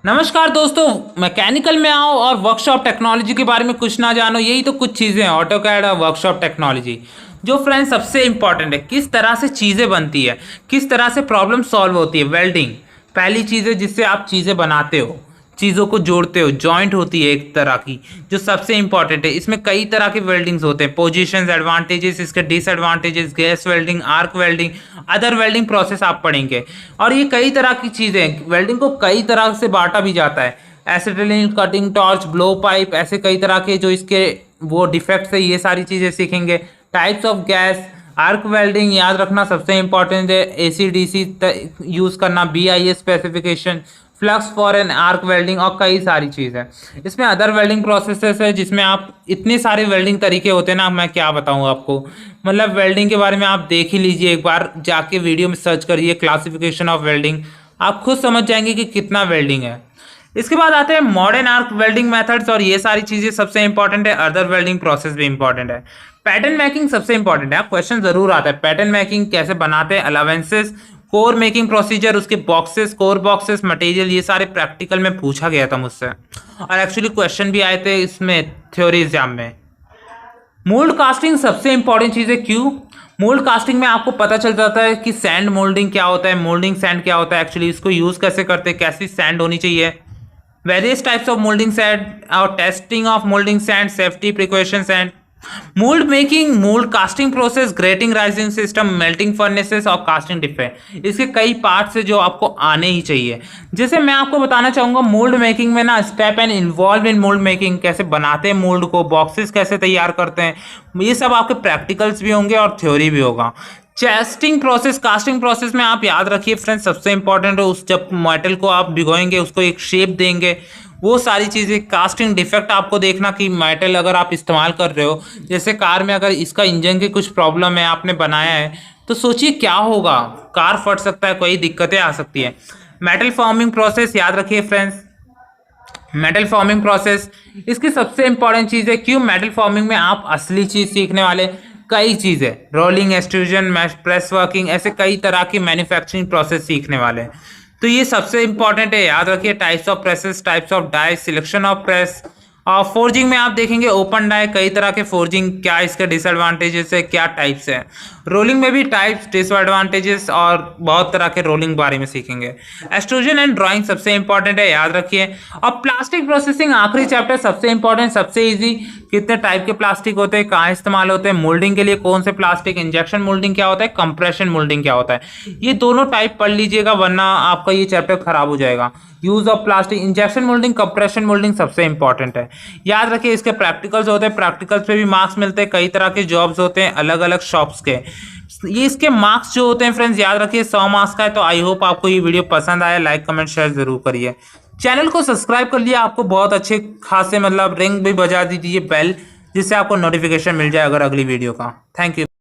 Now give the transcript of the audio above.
नमस्कार दोस्तों, मैकेनिकल में आओ और वर्कशॉप टेक्नोलॉजी के बारे में कुछ ना जानो। यही तो कुछ चीज़ें हैं ऑटोकैड और वर्कशॉप टेक्नोलॉजी। जो फ्रेंड्स सबसे इंपॉर्टेंट है, किस तरह से चीज़ें बनती है, किस तरह से प्रॉब्लम सॉल्व होती है। वेल्डिंग पहली चीज़ है जिससे आप चीज़ें बनाते हो, चीज़ों को जोड़ते हो। जॉइंट होती है एक तरह की जो सबसे इंपॉर्टेंट है। इसमें कई तरह के वेल्डिंग्स होते हैं, पोजीशंस, एडवांटेजेस, इसके disadvantages, gas welding, arc welding, other welding process आप पढ़ेंगे। और ये कई तरह की चीज़ें, वेल्डिंग को कई तरह से बांटा भी जाता है। Acetylene, cutting torch, blow pipe, ऐसे कई तरह के जो इसके वो डिफेक्ट्स है, ये सारी चीज़ें सीखेंगे। Types of gas, arc welding याद रखना सबसे इंपॉर्टेंट है। AC/DC यूज़ करना, BIS specification, flux for an arc welding और कई सारी चीज़ है। इसमें अदर वेल्डिंग प्रोसेसेस है जिसमें आप इतने सारे वेल्डिंग तरीके होते हैं ना, मैं क्या बताऊँ आपको। मतलब वेल्डिंग के बारे में आप देख ही लीजिए, एक बार जाके वीडियो में सर्च करिए क्लासिफिकेशन ऑफ वेल्डिंग, आप खुद समझ जाएंगे कि कितना वेल्डिंग है। इसके बाद आते हैं मॉडर्न आर्क वेल्डिंग मेथड्स, और ये सारी चीज़ें सबसे इंपॉर्टेंट है। अदर वेल्डिंग प्रोसेस भी इंपॉर्टेंट है। पैटर्न मेकिंग सबसे इंपॉर्टेंट है, क्वेश्चन जरूर आता है पैटर्न मेकिंग कैसे बनाते हैं। अलावेंसेस, कोर मेकिंग प्रोसीजर, उसके बॉक्सेस, कोर बॉक्सेस, मटेरियल, ये सारे प्रैक्टिकल में पूछा गया था मुझसे, और एक्चुअली क्वेश्चन भी आए थे इसमें थ्योरी एग्जाम में। मोल्ड कास्टिंग सबसे इंपॉर्टेंट चीज़ है। क्यों? मोल्ड कास्टिंग में आपको पता चल जाता है कि सैंड मोल्डिंग क्या होता है, मोल्डिंग सैंड क्या होता है, एक्चुअली इसको यूज़ कैसे करते हैं, कैसी सैंड होनी चाहिए, various types of moulding sand और testing of moulding sand, safety precautions and mould making, mould casting process, gating rising system, melting furnaces और कास्टिंग डिफे। इसके कई पार्ट्स है जो आपको आने ही चाहिए। जैसे मैं आपको बताना चाहूँगा मोल्ड मेकिंग में ना, step and involve in mould making, कैसे बनाते हैं मोल्ड को, बॉक्सेस कैसे तैयार करते हैं, ये सब आपके प्रैक्टिकल्स भी होंगे और थ्योरी भी होगा। चेस्टिंग प्रोसेस, कास्टिंग प्रोसेस में आप याद रखिए फ्रेंड्स, सबसे इंपॉर्टेंट है उस जब मेटल को आप भिगोएंगे, उसको एक शेप देंगे, वो सारी चीज़ें। कास्टिंग डिफेक्ट आपको देखना कि मेटल अगर आप इस्तेमाल कर रहे हो, जैसे कार में अगर इसका इंजन की कुछ प्रॉब्लम है, आपने बनाया है, तो सोचिए क्या होगा, कार फट सकता है, कोई दिक्कतें आ सकती है। मेटल फॉर्मिंग प्रोसेस याद रखिए फ्रेंड्स, मेटल फॉर्मिंग प्रोसेस इसकी सबसे इंपॉर्टेंट चीज़ है। क्यों? मेटल फॉर्मिंग में आप असली चीज़ सीखने वाले, कई चीज़ें, रोलिंग, एक्सट्रूजन, प्रेस वर्किंग, ऐसे कई तरह की मैन्युफैक्चरिंग प्रोसेस सीखने वाले हैं। तो ये सबसे इंपॉर्टेंट है, याद रखिए। Types of presses, types of die, selection of press और फोर्जिंग में आप देखेंगे ओपन डाई, कई तरह के फोर्जिंग, क्या इसके डिसएडवांटेजेस है, क्या टाइप्स है। रोलिंग में भी टाइप्स, डिसएडवांटेजेस और बहुत तरह के रोलिंग बारे में सीखेंगे। एक्सट्रूजन एंड ड्राइंग सबसे इंपॉर्टेंट है, याद रखिए। और प्लास्टिक प्रोसेसिंग आखिरी चैप्टर, सबसे इंपॉर्टेंट, सबसे ईजी। कितने टाइप के प्लास्टिक होते हैं, कहाँ इस्तेमाल होते हैं, मोल्डिंग के लिए कौन से प्लास्टिक, इंजेक्शन मोल्डिंग क्या होता है, कंप्रेशन मोल्डिंग क्या होता है, ये दोनों टाइप पढ़ लीजिएगा, वरना आपका ये चैप्टर खराब हो जाएगा। Use of plastic, injection moulding, compression moulding सबसे इंपॉर्टेंट है, याद रखिए। इसके प्रैक्टिकल्स होते हैं, प्रैक्टिकल्स पे भी मार्क्स मिलते हैं, कई तरह के जॉब्स होते हैं अलग अलग शॉप्स के। ये इसके मार्क्स जो होते हैं फ्रेंड्स, याद रखिए 100 मार्क्स का है। तो आई होप आपको ये वीडियो पसंद आया, लाइक कमेंट शेयर जरूर करिए। चैनल को सब्सक्राइब कर लिया, आपको बहुत अच्छे खासे मतलब रिंग भी बजा दीजिए बेल, जिससे आपको नोटिफिकेशन मिल जाए अगर अगली वीडियो का। Thank you.